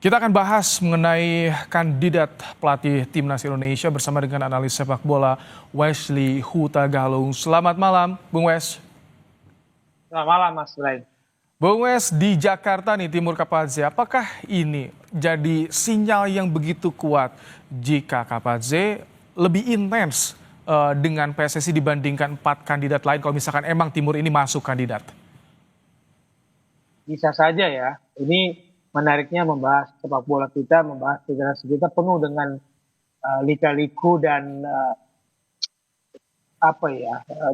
Kita akan bahas mengenai kandidat pelatih Timnas Indonesia bersama dengan analis sepak bola Wesley Huta Galung. Selamat malam, Bung Wes. Selamat malam, Mas Bray. Bung Wes, di Jakarta nih, Timur Kapadze, apakah ini jadi sinyal yang begitu kuat jika Kapadze lebih intens dengan PSSI dibandingkan 4 kandidat lain kalau misalkan emang Timur ini masuk kandidat? Bisa saja ya. Ini menariknya membahas sepak bola kita, membahas federasi kita penuh dengan lika-liku dan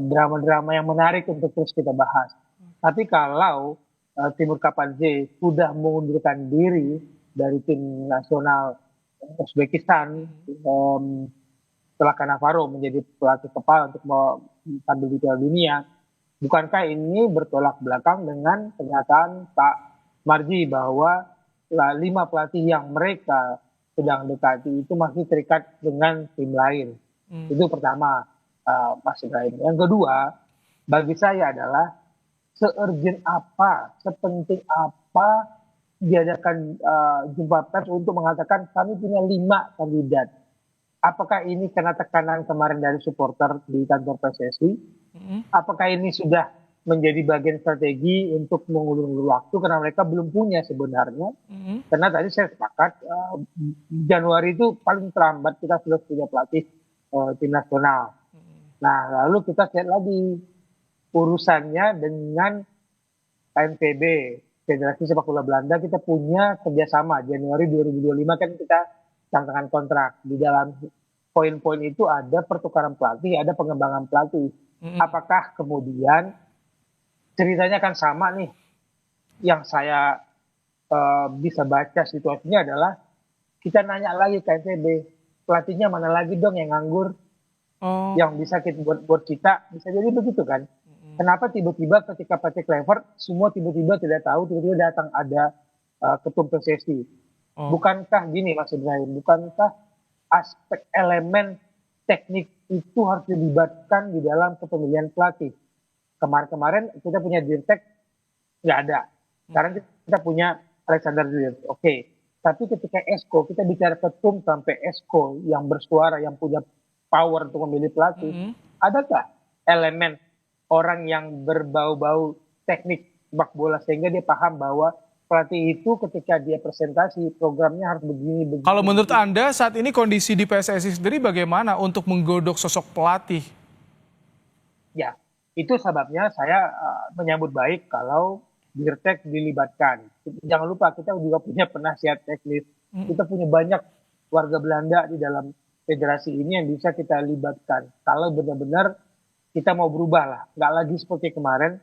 drama-drama yang menarik untuk terus kita bahas. Tapi kalau Timur Kapadze sudah mengundurkan diri dari tim nasional Uzbekistan setelah Cannavaro menjadi pelatih kepala untuk tampil di Piala Dunia, bukankah ini bertolak belakang dengan pernyataan Pak Marji bahwa 5 pelatih yang mereka sedang dekati itu masih terikat dengan tim lain? Itu pertama, Mas Ibrahim. Yang kedua, bagi saya adalah se-urgent apa, sepenting apa diadakan jumpa pers untuk mengatakan kami punya 5 kandidat. Apakah ini karena tekanan kemarin dari supporter di kantor PSSI? Apakah ini sudah menjadi bagian strategi untuk mengulur waktu karena mereka belum punya sebenarnya? Karena tadi saya sepakat Januari itu paling terlambat kita sudah punya pelatih tim nasional. Nah, lalu kita lihat lagi urusannya dengan KNVB, Federasi Sepak Bola Belanda. Kita punya kerjasama Januari 2025 kan kita tantangan kontrak. Di dalam poin-poin itu ada pertukaran pelatih, ada pengembangan pelatih. Apakah kemudian ceritanya kan sama nih? Yang saya bisa baca situasinya adalah kita nanya lagi ke NTB, pelatihnya mana lagi dong yang nganggur, yang bisa kita buat kita, bisa jadi begitu kan? Kenapa tiba-tiba ketika Patrick Kluivert semua tiba-tiba tidak tahu, tiba-tiba datang ada ketum PSSI? Bukankah gini Mas Ibrahim, bukankah aspek elemen teknik itu harus dilibatkan di dalam kepemilian pelatih? Kemarin-kemarin kita punya Dirtek, nggak ada. Sekarang kita punya Alexander Dirtek, oke. Tapi ketika Esko, kita bicara ketum sampai Esko yang bersuara, yang punya power untuk memilih pelatih, adakah elemen orang yang berbau-bau teknik sepak bola sehingga dia paham bahwa pelatih itu ketika dia presentasi programnya harus begini. Kalau menurut Anda saat ini kondisi di PSSI sendiri bagaimana untuk menggodok sosok pelatih? Ya, itu sebabnya saya menyambut baik kalau Dirtek dilibatkan. Jangan lupa kita juga punya penasihat teknis. Kita punya banyak warga Belanda di dalam federasi ini yang bisa kita libatkan. Kalau benar-benar kita mau berubah lah, nggak lagi seperti kemarin.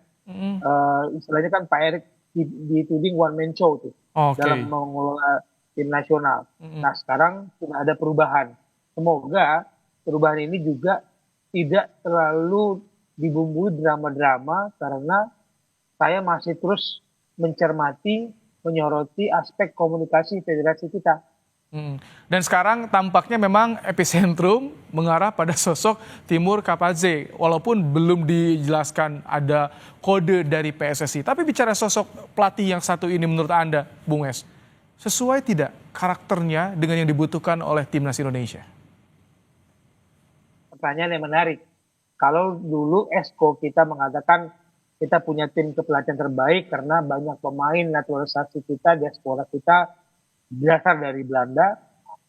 Istilahnya kan Pak Erik dituding one man show tuh dalam mengelola tim nasional. Nah sekarang sudah ada perubahan. Semoga perubahan ini juga tidak terlalu dibumbui drama-drama karena saya masih terus mencermati, menyoroti aspek komunikasi federasi kita. Dan sekarang tampaknya memang epicentrum mengarah pada sosok Timur Kapadze, walaupun belum dijelaskan ada kode dari PSSI. Tapi bicara sosok pelatih yang satu ini menurut Anda, Bung Wes, sesuai tidak karakternya dengan yang dibutuhkan oleh Timnas Indonesia? Pertanyaan yang menarik. Kalau dulu Esko kita mengatakan kita punya tim kepelatihan terbaik karena banyak pemain naturalisasi kita, diaspora kita berasal dari Belanda.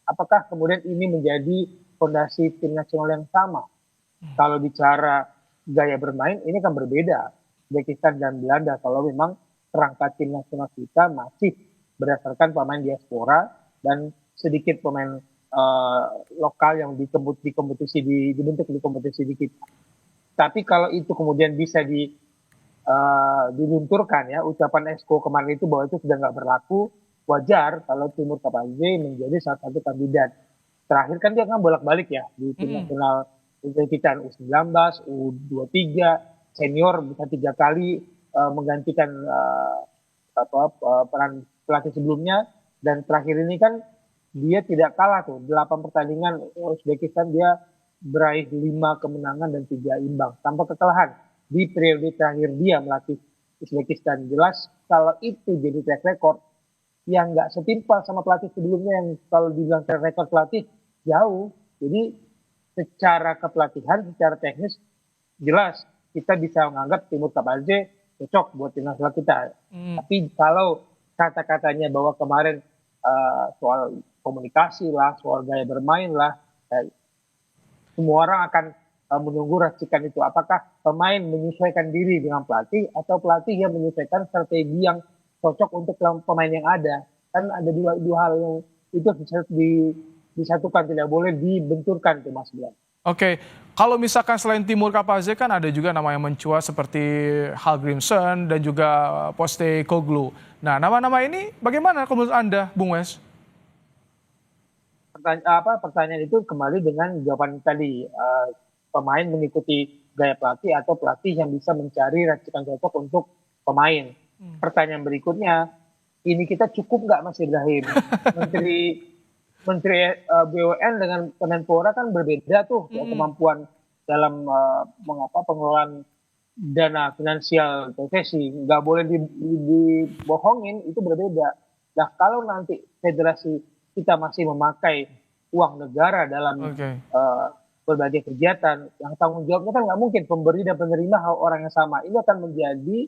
Apakah kemudian ini menjadi fondasi tim nasional yang sama? Kalau bicara gaya bermain, ini kan berbeda. Uzbekistan dan Belanda, kalau memang kerangka tim nasional kita masih berdasarkan pemain diaspora dan sedikit pemain lokal yang dibentuk di kompetisi di kita. Tapi kalau itu kemudian bisa dilunturkan ya, ucapan Esko kemarin itu bahwa itu sudah nggak berlaku, wajar kalau Timur Kapadze menjadi salah satu kandidat. Terakhir kan dia kan bolak-balik ya di tim nasional Uzbekistan U19, U23, senior bisa 3 kali menggantikan peran pelatih sebelumnya, dan terakhir ini kan dia tidak kalah tuh 8 pertandingan Uzbekistan dia beraih 5 kemenangan dan 3 imbang tanpa kekalahan di periode terakhir dia melatih Uzbekistan. Jelas kalau itu jadi track record, yang nggak setimpal sama pelatih sebelumnya yang kalau dibilang track record pelatih jauh. Jadi secara kepelatihan, secara teknis jelas kita bisa menganggap Timur Kapaze cocok buat tim nasional kita. Tapi kalau kata-katanya bahwa kemarin soal komunikasi lah, soal gaya bermain lah, semua orang akan menunggu racikan itu. Apakah pemain menyesuaikan diri dengan pelatih atau pelatih yang menyesuaikan strategi yang cocok untuk pemain yang ada. Kan ada dua hal yang itu bisa disatukan, tidak boleh dibenturkan tuh Mas Bian. Oke, kalau misalkan selain Timur Kapaze kan ada juga nama yang mencuat seperti Hallgrímsson dan juga Postecoglou. Nah, nama-nama ini bagaimana menurut Anda, Bung Wes? Pertanyaan itu kembali dengan jawaban tadi, pemain mengikuti gaya pelatih atau pelatih yang bisa mencari racikan cocok untuk pemain. Pertanyaan berikutnya, ini kita cukup nggak Mas Ibrahim? Menteri BUMN dengan Kemenpora kan berbeda tuh kemampuan dalam pengelolaan dana finansial PSSI. Nggak boleh dibohongin, itu berbeda. Nah kalau nanti federasi kita masih memakai uang negara dalam berbagai kegiatan, yang tanggung jawabnya kan nggak mungkin pemberi dan penerima orang yang sama. Ini akan menjadi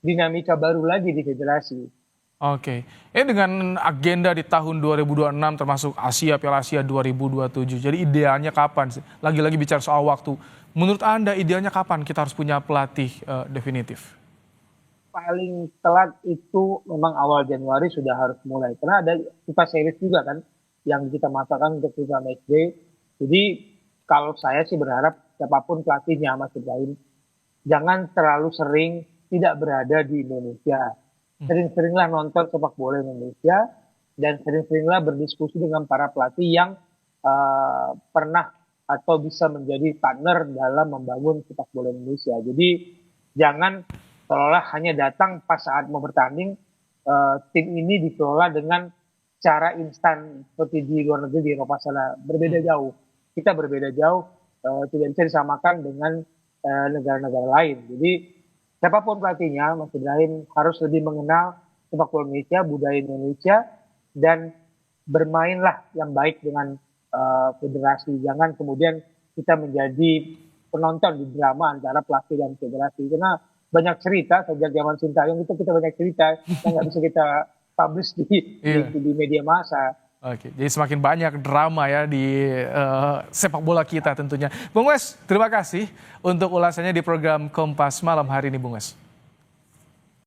dinamika baru lagi di federasi. Oke, ini dengan agenda di tahun 2026 termasuk Piala Asia 2027. Jadi idealnya kapan sih? Lagi-lagi bicara soal waktu. Menurut Anda idealnya kapan kita harus punya pelatih definitif? Paling telat itu memang awal Januari sudah harus mulai. Karena ada FIFA Series juga kan yang kita masakan untuk FIFA Matchday. Jadi kalau saya sih berharap siapapun pelatihnya Mas Ibrahim, jangan terlalu sering tidak berada di Indonesia. Sering-seringlah nonton sepak bola Indonesia dan sering-seringlah berdiskusi dengan para pelatih yang pernah atau bisa menjadi partner dalam membangun sepak bola Indonesia. Jadi jangan seolah hanya datang pas saat mau bertanding, tim ini dikelola dengan cara instan seperti di luar negeri, di Eropa sana. Berbeda jauh. Kita berbeda jauh, tidak bisa disamakan dengan negara-negara lain. Jadi siapapun pelatihnya, Mas Ibrahim harus lebih mengenal sepak bola Indonesia, budaya Indonesia, dan bermainlah yang baik dengan federasi. Jangan kemudian kita menjadi penonton di drama antara pelatih dan federasi. Karena banyak cerita, sejak zaman Sintayong itu kita banyak cerita yang nggak bisa kita publish di media massa. Oke, jadi semakin banyak drama ya di sepak bola kita tentunya. Bung Wes, terima kasih untuk ulasannya di program Kompas malam hari ini, Bung Wes.